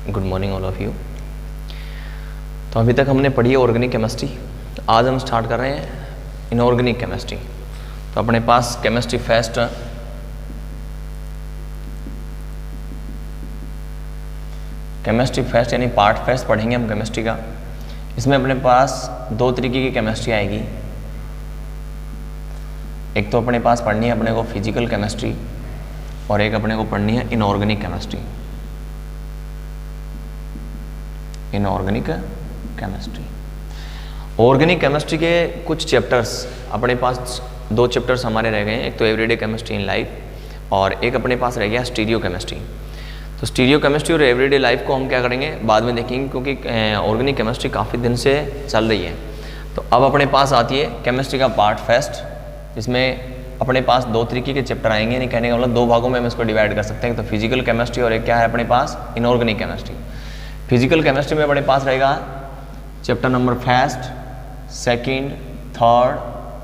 Good morning all of you. तो अभी तक हमने पढ़ी है ऑर्गेनिक केमिस्ट्री। आज हम स्टार्ट कर रहे हैं इनऑर्गेनिक केमिस्ट्री। तो अपने पास केमिस्ट्री फेस्ट यानी पार्ट फेस्ट पढ़ेंगे हम केमिस्ट्री का। इसमें अपने पास दो तरीके की केमिस्ट्री आएगी। एक तो अपने पास पढ़नी है अपने को फिजिकल केमिस्ट्री और एक अपने को पढ़नी है inorganic chemistry. Inorganic chemistry, organic chemistry के कुछ चैप्टर्स अपने पास, दो चैप्टर्स हमारे रह गए हैं। एक तो एवरीडे केमिस्ट्री इन लाइफ और एक अपने पास रह गया स्टीरियो केमिस्ट्री। तो स्टीरियो केमिस्ट्री और एवरीडे लाइफ को हम क्या करेंगे बाद में देखेंगे, क्योंकि ऑर्गेनिक केमिस्ट्री काफ़ी दिन से चल रही है। तो अब अपने पास आती है केमिस्ट्री का पार्ट फेस्ट, जिसमें अपने पास दो तरीके के चैप्टर आएंगे। यानी कहने का मतलब दो भागों में हम इसको डिवाइड कर सकते हैं। तो फिजिकल केमिस्ट्री और एक क्या है अपने पास इनऑर्गेनिक केमिस्ट्री। फिजिकल केमिस्ट्री में अपने पास रहेगा chapter number first, second, third,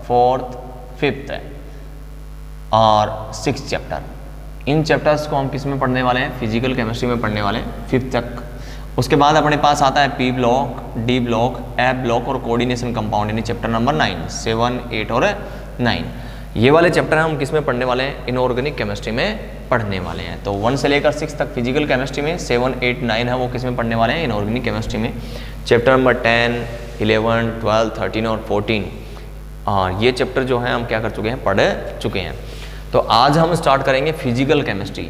fourth, fifth और सिक्स चैप्टर। इन चैप्टर्स को हम किस में पढ़ने वाले हैं, फिजिकल केमिस्ट्री में पढ़ने वाले हैं फिफ्थ तक। उसके बाद अपने पास आता है P block, D block, F block और कोऑर्डिनेशन कंपाउंड, यानी चैप्टर नंबर 9, 7, 8 और 9। ये वाले चैप्टर हम किस में पढ़ने वाले हैं, इनऑर्गेनिक केमिस्ट्री में पढ़ने वाले हैं। तो 1 से लेकर 6 तक फिजिकल केमिस्ट्री में, 7, 8, 9 है वो किस में पढ़ने वाले हैं, इनऑर्गेनिक केमिस्ट्री में। चैप्टर नंबर 10, 11, 12, 13 और 14 ये चैप्टर जो है हम क्या कर चुके हैं, पढ़ चुके हैं। तो आज हम स्टार्ट करेंगे फिजिकल केमिस्ट्री।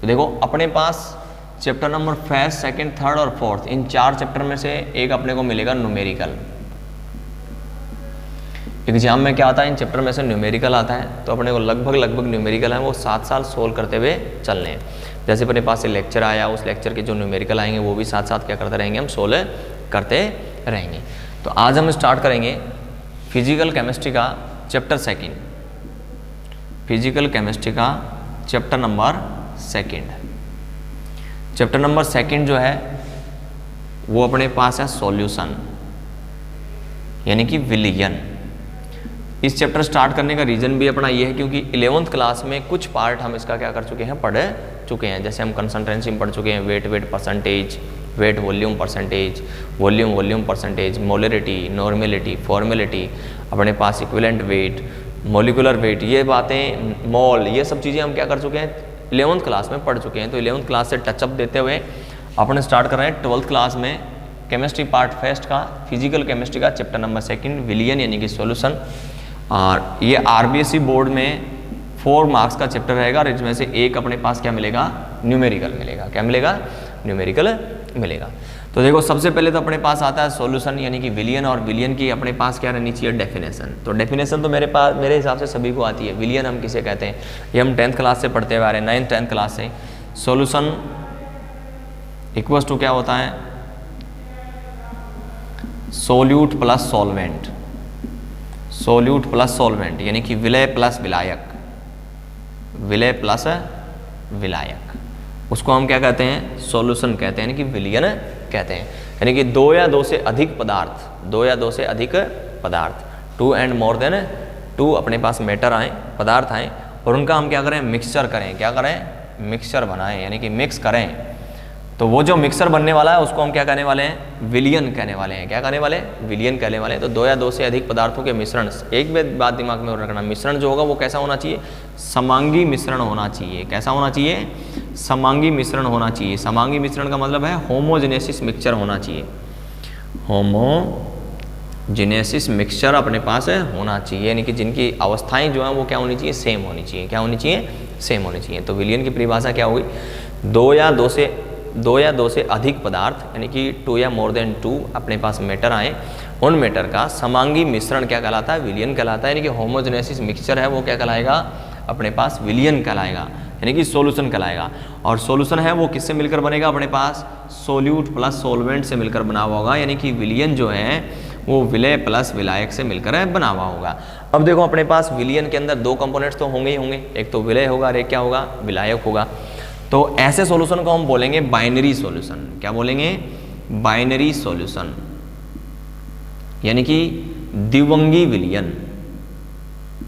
तो देखो अपने पास chapter number first, second, third और फोर्थ, इन 4 चैप्टर में से एक अपने को मिलेगा न्यूमेरिकल। एग्जाम में क्या आता है, इन चैप्टर में से न्यूमेरिकल आता है। तो अपने को लगभग न्यूमेरिकल है वो 7 साल सोल्व करते हुए चलने हैं। जैसे अपने पास एक लेक्चर आया, उस लेक्चर के जो न्यूमेरिकल आएंगे वो भी साथ साथ क्या करते रहेंगे, हम सोल्व करते रहेंगे। तो आज हम स्टार्ट करेंगे फिजिकल केमिस्ट्री का चैप्टर सेकंड, फिजिकल केमिस्ट्री का chapter number second. Chapter number second जो है वो अपने पास है सॉल्यूशन, यानी कि विलयन। इस चैप्टर स्टार्ट करने का रीज़न भी अपना ये है क्योंकि 11th क्लास में कुछ पार्ट हम इसका क्या कर चुके हैं, पढ़ चुके हैं। जैसे हम कंसंट्रेंसी में पढ़ चुके हैं weight percentage, weight volume percentage, volume percentage, molarity, normality, formality, अपने पास इक्विवेलेंट वेट, मोलिकुलर वेट, ये बातें, मोल, ये सब चीज़ें हम क्या कर चुके हैं 11th क्लास में पढ़ चुके हैं। तो 11th क्लास से टचअप देते हुए अपन स्टार्ट कर रहे हैं 12th क्लास में केमिस्ट्री पार्ट फर्स्ट का फिजिकल केमिस्ट्री का चैप्टर नंबर सेकंड, विलियन यानी कि सॉल्यूशन। और ये आरबीएसई बोर्ड में 4 मार्क्स का चैप्टर रहेगा और इसमें से एक अपने पास क्या मिलेगा, न्यूमेरिकल मिलेगा। क्या मिलेगा, न्यूमेरिकल मिलेगा। तो देखो सबसे पहले तो अपने पास आता है सॉल्यूशन यानी कि विलियन, और विलियन की अपने पास क्या रहनी चाहिए, डेफिनेशन। तो डेफिनेशन तो मेरे हिसाब से सभी को आती है। विलियन हम किसे कहते हैं, ये हम 10th क्लास से पढ़ते हुए आ रहे हैं, 9th 10th क्लास से। सॉल्यूशन इक्वल्स टू क्या होता है, solute plus solvent, solute plus solvent यानी कि विलय प्लस विलायक, विलय प्लस विलायक, उसको हम क्या कहते हैं, सॉल्यूशन कहते हैं, यानी कि विलियन कहते हैं। यानी कि 2 या 2 से अधिक पदार्थ, 2 या 2 से अधिक पदार्थ, 2 एंड मोर देन 2 अपने पास मैटर आए, पदार्थ आए, और उनका हम क्या करें, मिक्सचर करें। क्या करें, मिक्सचर बनाएं, यानी कि मिक्स करें। तो वो जो मिक्सर बनने वाला है उसको हम क्या कहने वाले हैं, विलियन कहने वाले हैं। क्या कहने वाले हैं, विलियन कहने वाले हैं। तो 2 या 2 से अधिक पदार्थों के मिश्रण, एक बात दिमाग में रखना, मिश्रण जो होगा वो कैसा होना चाहिए, समांगी मिश्रण होना चाहिए। कैसा होना चाहिए, समांगी मिश्रण होना चाहिए। समांगी मिश्रण का मतलब है होमोजेनेसिस मिक्सचर होना चाहिए। होमोजेनेसिस मिक्सचर अपने पास होना चाहिए, यानी कि जिनकी अवस्थाएं जो हैं वो क्या होनी चाहिए, सेम होनी चाहिए। क्या होनी चाहिए, सेम होनी चाहिए। तो विलियन की परिभाषा क्या होगी, 2 या 2 से अधिक पदार्थ, यानी कि 2 या मोर देन 2 अपने पास मैटर आए, उन मैटर का समांगी मिश्रण क्या कहलाता है, विलियन कहलाता है। यानी कि होमोजेनेसिस मिक्सचर है वो क्या कहलाएगा, अपने पास विलियन कहलाएगा, यानी कि सॉल्यूशन कहलाएगा। और सॉल्यूशन है वो किससे मिलकर बनेगा, अपने पास सोल्यूट प्लस सॉल्वेंट से मिलकर बना हुआ होगा। यानी कि विलियन जो है वो विलय प्लस विलायक से मिलकर बना हुआ होगा। अब देखो अपने पास विलियन के अंदर 2 कंपोनेंट्स तो होंगे ही होंगे, एक तो विलय होगा और एक क्या होगा, विलायक होगा। तो ऐसे सॉल्यूशन को हम बोलेंगे बाइनरी सॉल्यूशन। क्या बोलेंगे, बाइनरी सॉल्यूशन, यानी कि द्विवंगी विलयन।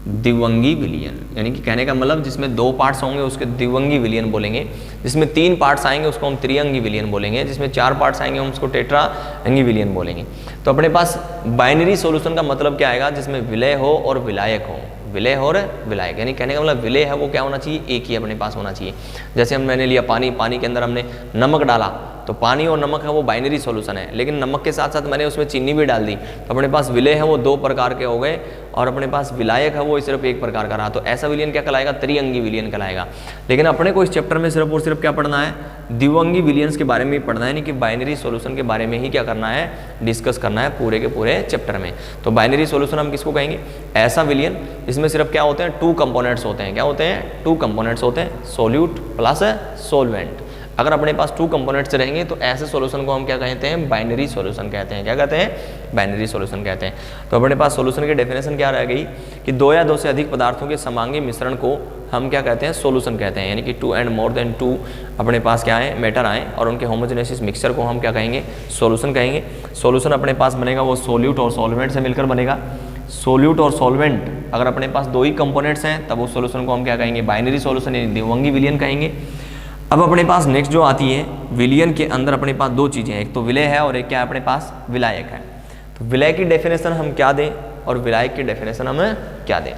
द्विअंगी विलयन, यानी कि कहने का मतलब जिसमें 2 पार्ट्स होंगे उसके द्विअंगी विलयन बोलेंगे, जिसमें 3 पार्ट्स आएंगे उसको हम त्रिअंगी विलयन बोलेंगे, जिसमें 4 पार्ट्स आएंगे हम उसको टेट्राअंगी विलयन बोलेंगे। तो अपने पास बाइनरी सॉल्यूशन का मतलब क्या आएगा, जिसमें विलय हो और विलायक हो, विलय और विलायक, यानी कहने का मतलब विलय है वो क्या होना चाहिए, एक ही अपने पास होना चाहिए। जैसे मैंने लिया पानी, पानी के अंदर हमने नमक डाला, तो पानी और नमक है वो बाइनरी सॉल्यूशन है, लेकिन नमक के साथ साथ मैंने उसमें चीनी भी डाल दी, तो अपने पास विलय है वो 2 प्रकार के हो गए, और अपने पास विलायक है वो सिर्फ 1 प्रकार का रहा। तो ऐसा विलयन क्या कहलाएगा, त्रिअंगी विलयन कहलाएगा। लेकिन अपने को इस चैप्टर में सिर्फ और सिर्फ क्या पढ़ना है, द्विअंगी विलयंस के बारे में ही पढ़ना है, यानी कि बाइनरी सॉल्यूशन के बारे में ही क्या करना है, डिस्कस करना है पूरे के पूरे चैप्टर में। तो बाइनरी सॉल्यूशन हम किसको कहेंगे, ऐसा विलयन जिसमें सिर्फ क्या होते हैं, 2 कंपोनेंट्स होते हैं। क्या होते हैं, 2 कंपोनेंट्स होते हैं, सोल्यूट प्लस सोलवेंट। अगर अपने पास 2 कंपोनेंट्स रहेंगे तो ऐसे सॉल्यूशन को हम क्या कहते हैं, बाइनरी सॉल्यूशन कहते हैं। क्या कहते हैं, बाइनरी सॉल्यूशन कहते हैं। तो अपने पास सॉल्यूशन की डेफिनेशन क्या रह गई कि 2 या 2 से अधिक पदार्थों के समांगी मिश्रण को हम क्या कहते हैं, सॉल्यूशन कहते हैं। यानी कि 2 एंड मोर देन 2 अपने पास क्या है, मैटर आए और उनके होमोजेनेसिस मिक्सचर को हम क्या कहेंगे, सॉल्यूशन कहेंगे। सॉल्यूशन अपने पास बनेगा वो सोल्यूट और सॉल्वेंट से मिलकर बनेगा। सोल्यूट और सॉल्वेंट अगर अपने पास 2 ही कंपोनेंट्स हैं तब उस सॉल्यूशन को हम क्या कहेंगे, बाइनरी सॉल्यूशन यानी द्विअंगी विलयन कहेंगे। अब अपने पास नेक्स्ट जो आती है, विलयन के अंदर अपने पास 2 चीज़ें हैं, एक तो विलय है और एक क्या है अपने पास, विलायक है। तो विलय की डेफिनेशन हम क्या दें और विलायक की डेफिनेशन हम क्या दें।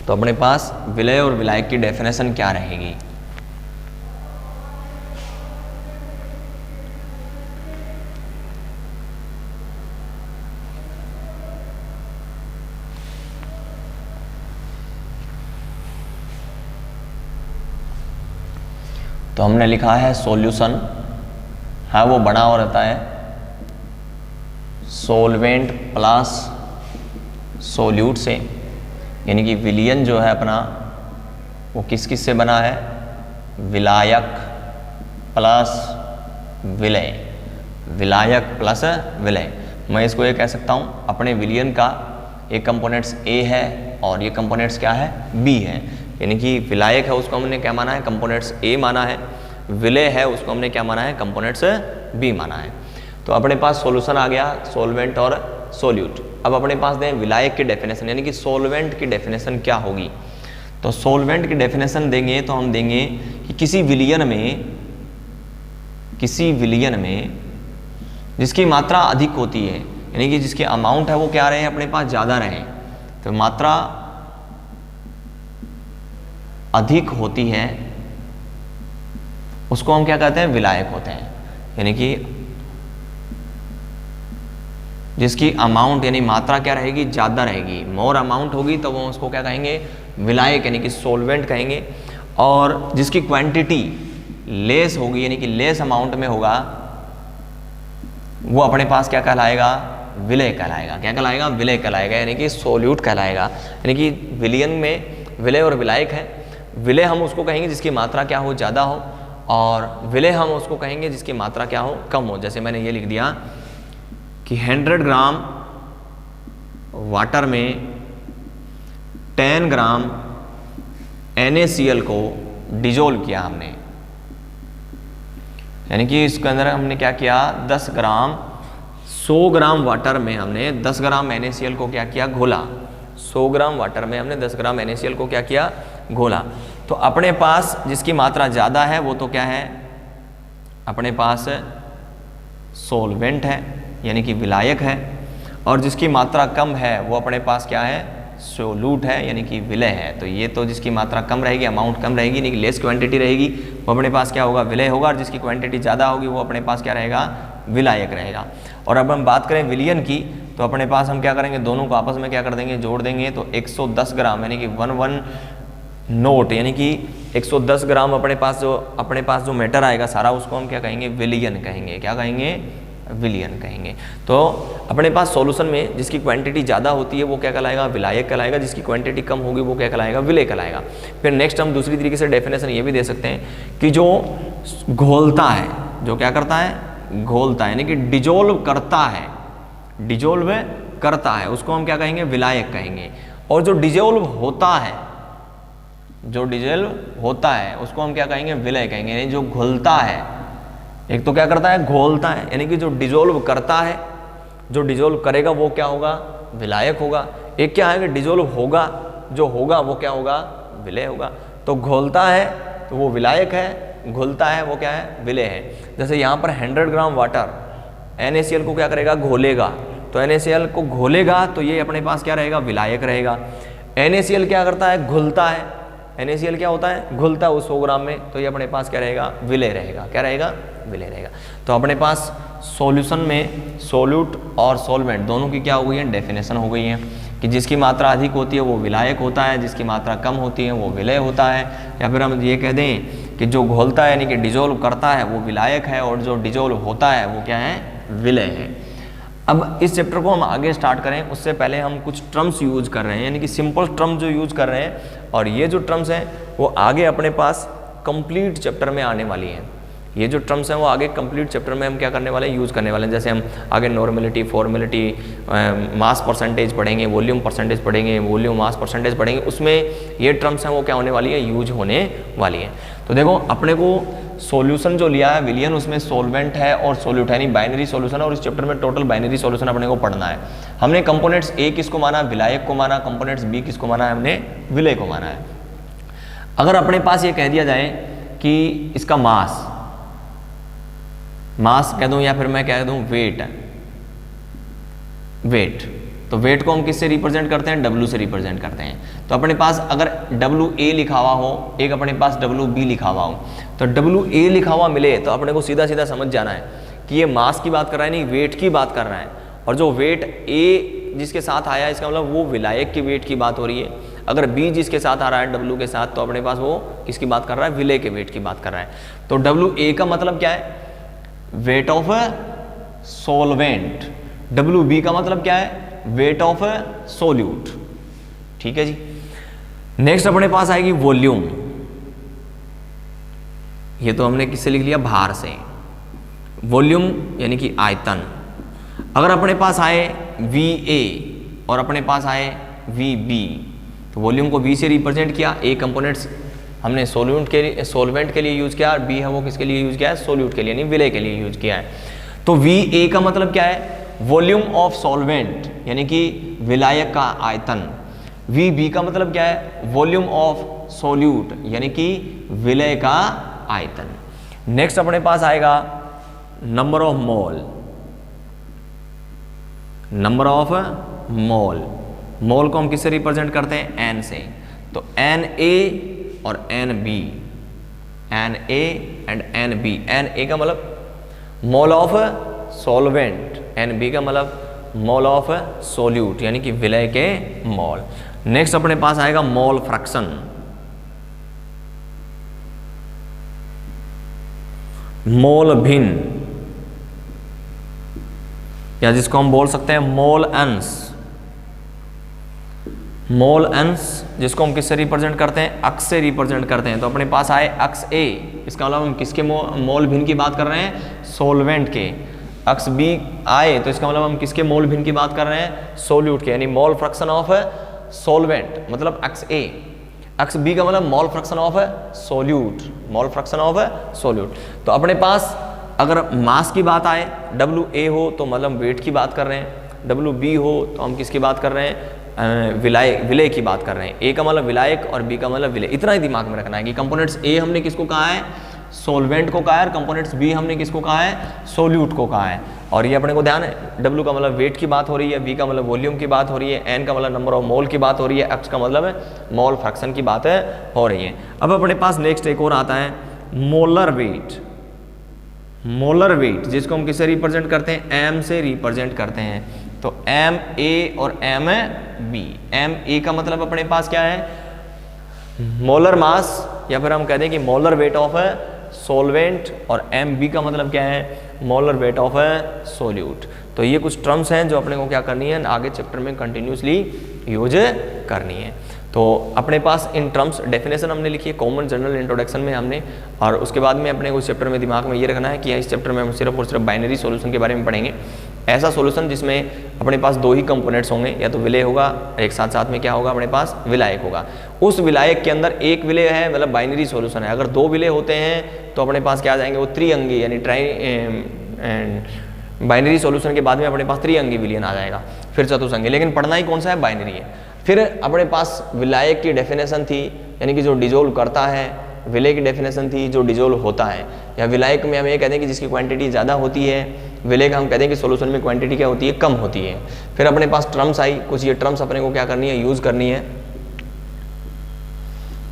तो अपने पास विलय और विलायक की डेफिनेशन क्या रहेगी, तो हमने लिखा है सॉल्यूशन है वो बना हो रहता है सोलवेंट प्लस सोल्यूट से, यानी कि विलयन जो है अपना वो किस किस से बना है, विलायक प्लस विलय, विलायक प्लस विलय। मैं इसको ये कह सकता हूँ, अपने विलयन का एक कंपोनेंट्स A है और ये कंपोनेंट्स क्या है, B है। यानी कि विलायक है उसको हमने क्या माना है, कंपोनेंट्स A माना है, विलय है उसको हमने क्या माना है, कंपोनेंट्स B माना है। तो अपने पास सॉल्यूशन आ गया, सोलवेंट और सोल्यूट। अब अपने पास दें विलायक की डेफिनेशन, यानी कि सोलवेंट की डेफिनेशन क्या होगी। तो सोलवेंट की डेफिनेशन देंगे तो हम देंगे कि किसी विलयन में जिसकी मात्रा अधिक होती है, यानी कि जिसकी अमाउंट है वो क्या रहे, अपने पास ज़्यादा रहे, तो मात्रा अधिक होती है उसको हम क्या कहते हैं, विलायक होते हैं। यानी कि जिसकी अमाउंट यानी मात्रा क्या रहेगी, ज़्यादा रहेगी, मोर अमाउंट होगी तो वो उसको क्या कहेंगे, विलायक यानी कि सोलवेंट कहेंगे। और जिसकी क्वांटिटी लेस होगी यानी कि लेस अमाउंट में होगा वो अपने पास क्या कहलाएगा, विलय कहलाएगा। क्या कहलाएगा, विलय कहलाएगा, यानी कि सोल्यूट कहलाएगा। यानी कि विलयन में विलय और विलायक है। विलय हम उसको कहेंगे जिसकी मात्रा क्या हो, ज़्यादा हो, और विलय हम उसको कहेंगे जिसकी मात्रा क्या हो, कम हो। जैसे मैंने ये लिख दिया कि 100 ग्राम वाटर में 10 ग्राम NaCl को डिजोल्व किया हमने, यानी कि इसके अंदर हमने क्या किया, 100 ग्राम वाटर में हमने 10 ग्राम NaCl को क्या किया, घोला। 100 ग्राम वाटर में हमने 10 ग्राम NaCl को क्या किया, घोला। तो अपने पास जिसकी मात्रा ज़्यादा है वो तो क्या है, अपने पास सोलवेंट है यानी कि विलायक है, और जिसकी मात्रा कम है वो अपने पास क्या है, सोल्यूट है यानी कि विलय है। तो ये तो जिसकी मात्रा कम रहेगी, अमाउंट कम रहेगी, यानी कि लेस क्वांटिटी रहेगी, वो अपने पास क्या होगा, विलय होगा, और जिसकी क्वांटिटी ज़्यादा होगी वो अपने पास क्या रहेगा, विलायक रहेगा। और अब हम बात करें विलयन की, तो अपने पास हम क्या करेंगे, दोनों को आपस में क्या कर देंगे, जोड़ देंगे। तो 110 ग्राम यानी कि 1 नोट यानी कि 110 ग्राम अपने पास जो मैटर आएगा सारा, उसको हम क्या कहेंगे, विलयन कहेंगे। क्या कहेंगे, विलयन कहेंगे। तो अपने पास सॉल्यूशन में जिसकी क्वांटिटी ज़्यादा होती है वो क्या कहलाएगा, विलायक कहलाएगा, जिसकी क्वांटिटी कम होगी वो क्या कहलाएगा, विलय कहलाएगा। फिर नेक्स्ट हम दूसरी तरीके से डेफिनेशन ये भी दे सकते हैं कि जो घोलता है, जो क्या करता है, घोलता है, यानी कि डिजोल्व करता है, उसको हम क्या कहेंगे, विलायक कहेंगे। और जो डिजोल्व होता है उसको हम क्या कहेंगे, विलय कहेंगे। यानी जो घुलता है, एक तो क्या करता है, घोलता है, यानी कि जो डिजोल्व करता है, जो डिजोल्व करेगा वो क्या होगा, विलायक होगा। एक क्या है कि डिजोल्व होगा जो होगा वो क्या होगा, विलय होगा। तो घोलता है तो वो विलायक है, घुलता है वो क्या है, विलय है। जैसे यहाँ पर 100 ग्राम वाटर NaCl को क्या करेगा, घोलेगा, तो NaCl को घोलेगा तो ये अपने पास क्या रहेगा, विलायक रहेगा। NaCl क्या करता है, घुलता है, NaCl क्या होता है, घुलता है उस 100 ग्राम में, तो ये अपने पास क्या रहेगा, विलय रहेगा। क्या रहेगा, विलय रहेगा। तो अपने पास सॉल्यूशन में सोल्यूट और सॉल्वेंट दोनों की क्या हो गई है, डेफिनेशन हो गई है कि जिसकी मात्रा अधिक होती है वो विलायक होता है, जिसकी मात्रा कम होती है वो विलय होता है। या फिर हम ये कह दें कि जो घोलता है यानी कि डिजोल्व करता है वो विलायक है, और जो डिजोल्व होता है वो क्या है, विलय है। अब इस चैप्टर को हम आगे स्टार्ट करें उससे पहले हम कुछ टर्म्स यूज कर रहे हैं, यानी कि सिंपल टर्म जो यूज कर रहे हैं, और ये जो टर्म्स हैं वो आगे अपने पास कंप्लीट चैप्टर में आने वाली हैं। ये जो टर्म्स हैं वो आगे कंप्लीट चैप्टर में हम क्या करने वाले हैं, यूज़ करने वाले हैं। जैसे हम आगे नॉर्मेलिटी, फॉर्मेलिटी, मास परसेंटेज पढ़ेंगे, वॉल्यूम परसेंटेज पढ़ेंगे, वॉल्यूम मास परसेंटेज पढ़ेंगे, उसमें ये टर्म्स हैं वो क्या होने वाली है, यूज होने वाली है। तो देखो अपने को सॉल्यूशन जो लिया है विलियन, उसमें सॉल्वेंट है और सोल्यूट है, यानी बाइनरी सॉल्यूशन है, और इस चैप्टर में टोटल बाइनरी सॉल्यूशन अपने को पढ़ना है। हमने कंपोनेंट्स ए किसको माना, विलायक को माना, कंपोनेंट्स बी किसको माना है, हमने विलय को माना है। अगर अपने पास ये कह दिया जाए कि इसका मास कह दूं या फिर मैं कह दूं वेट, तो वेट को हम किससे रिप्रेजेंट करते हैं, W से रिप्रेजेंट करते हैं। तो अपने पास अगर WA लिखा हुआ हो, एक अपने पास WB लिखा हुआ हो, तो WA लिखा हुआ मिले तो अपने को सीधा सीधा समझ जाना है कि ये मास की बात कर रहा है, नहीं वेट की बात कर रहा है। और जो वेट A जिसके साथ आया इसका मतलब वो विलायक की वेट की बात हो रही है। अगर B जिसके साथ आ रहा है W के साथ, तो अपने पास वो किसकी बात कर रहा है, विलय के वेट की बात कर रहा है। तो WA का मतलब क्या है, वेट ऑफ सॉल्वेंट। WB का मतलब क्या है, वेट ऑफ सोल्यूट। ठीक है जी। नेक्स्ट अपने पास आएगी वॉल्यूम। ये तो हमने किससे लिख लिया, भार से। वॉल्यूम यानी कि आयतन। अगर अपने पास आए VA और अपने पास आए VB, तो वॉल्यूम को V से रिप्रेजेंट किया, A कंपोनेंट्स हमने सोल्वेंट के लिए यूज किया, और B है वो किसके लिए यूज किया है, सोल्यूट के लिए, यानी विलय के लिए यूज किया है। तो VA का मतलब क्या है, वॉल्यूम ऑफ सॉल्वेंट यानी कि विलायक का आयतन। VB का मतलब क्या है, वॉल्यूम ऑफ सोल्यूट यानी कि विलय का आयतन। नेक्स्ट अपने पास आएगा number of mole. Number of mole को हम किससे रिप्रेजेंट करते हैं, N से। तो NA और NB, NA and NB। NA का मतलब मोल ऑफ सॉल्वेंट, NB का मतलब मोल ऑफ सोल्यूट यानी कि विलय के मोल। नेक्स्ट अपने पास आएगा मोल फ्रैक्शन। मोल भिन्न, या जिसको हम बोल सकते हैं मोल अंश। मोल अंश जिसको हम किससे रिप्रेजेंट करते हैं, अक्स से रिप्रेजेंट करते हैं। तो अपने पास आए अक्स A, इसका मतलब हम किसके मोल भिन्न की बात कर रहे हैं, सोल्वेंट के। अक्स B आए तो इसका मतलब हम किसके मोल भिन्न की बात कर रहे हैं, सोल्यूट के, यानी मोल फ्रैक्शन ऑफ सोल्वेंट मतलब अक्स A। अक्स B का मतलब mole fraction of solute, mole fraction of solute. तो अपने पास अगर मास की बात आए, WA हो तो मतलब वेट की बात कर रहे हैं, WB हो तो हम किसकी बात कर रहे हैं, विलय की बात कर रहे हैं। A का मतलब विलायक और B का मतलब विलय। इतना ही दिमाग में रखना है कि कंपोनेंट्स A हमने किसको कहा है, सोल्वेंट को कहा है, और कंपोनेंट्स B हमने किसको कहा है, सोल्यूट को कहा है। और ये अपने को ध्यान है, W का मतलब वेट की बात हो रही है, V का मतलब वॉल्यूम की बात हो रही है, N का मतलब नंबर ऑफ मोल की बात हो रही है, X का मतलब मोल फ्रैक्शन की बात हो रही है। अब अपने पास नेक्स्ट एक और आता है मोलर वेट। मोलर वेट जिसको हम किससे रिप्रेजेंट करते हैं, M से रिप्रेजेंट करते हैं। तो MA और MB। MA का मतलब अपने पास क्या है, मोलर मास, या फिर हम कहते हैं कि मोलर वेट ऑफ सोल्वेंट, और MB का मतलब क्या है, मोलर वेट ऑफ सोल्यूट। तो ये कुछ टर्म्स हैं जो अपने को क्या करनी है, आगे चैप्टर में कंटिन्यूसली यूज करनी है। तो अपने पास इन टर्म्स डेफिनेशन हमने लिखी है कॉमन जनरल इंट्रोडक्शन में हमने, और उसके बाद में अपने को इस चैप्टर में दिमाग में ये रखना है कि इस चैप्टर में हम सिर्फ और सिर्फ बाइनरी सॉल्यूशन के बारे में पढ़ेंगे। ऐसा सॉल्यूशन जिसमें अपने पास दो ही कंपोनेंट्स होंगे, या तो विलय होगा, एक साथ साथ में क्या होगा अपने पास, विलायक होगा। उस विलायक के अंदर एक विलय है मतलब बाइनरी सॉल्यूशन है। अगर दो विलय होते हैं तो अपने पास क्या आ जाएंगे, वो त्रिअंगी यानी बाइनरी सॉल्यूशन के बाद में अपने पास त्रिअंगी विलयन आ जाएगा, फिर चतुसंगी। लेकिन पढ़ना ही कौन सा है, बाइनरी है। फिर अपने पास विलायक की डेफिनेशन थी, यानी कि जो डिजोल्व करता है, विलय की डेफिनेशन थी जो डिजोल्व होता है, या विलायक में हम ये कहते हैं कि जिसकी क्वांटिटी ज़्यादा होती है, विलय का हम कहते हैं कि सॉल्यूशन में क्वांटिटी क्या होती है, कम होती है। फिर अपने पास टर्म्स आई, कुछ ये टर्म्स अपने को क्या करनी है, यूज़ करनी है।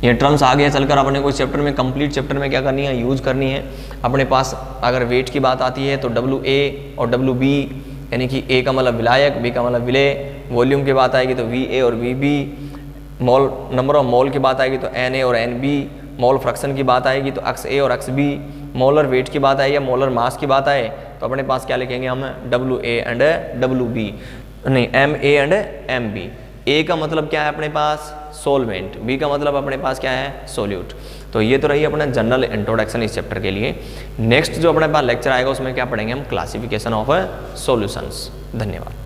ये टर्म्स आगे चलकर अपने को इस चैप्टर में, कंप्लीट चैप्टर में क्या करनी है, यूज़ करनी है। अपने पास अगर वेट की बात आती है तो WA और WB, यानी कि A का मतलब विलायक, B का मतलब विलय। वॉल्यूम की बात आएगी तो VA और VB। Mole, number of mole की बात आएगी तो NA और NB। मोल फ्रैक्शन की बात आएगी तो XA और XB। मोलर वेट की बात आए या मोलर मास की बात आए तो अपने पास क्या लिखेंगे हम, WA एंड WB, नहीं MA एंड MB। A का मतलब क्या है अपने पास, सोलवेंट। B का मतलब अपने पास क्या है, सोल्यूट। तो ये तो रही अपना जनरल इंट्रोडक्शन इस चैप्टर के लिए। नेक्स्ट जो अपने पास लेक्चर आएगा उसमें क्या पढ़ेंगे हम, क्लासिफिकेशन ऑफ सॉल्यूशंस। धन्यवाद।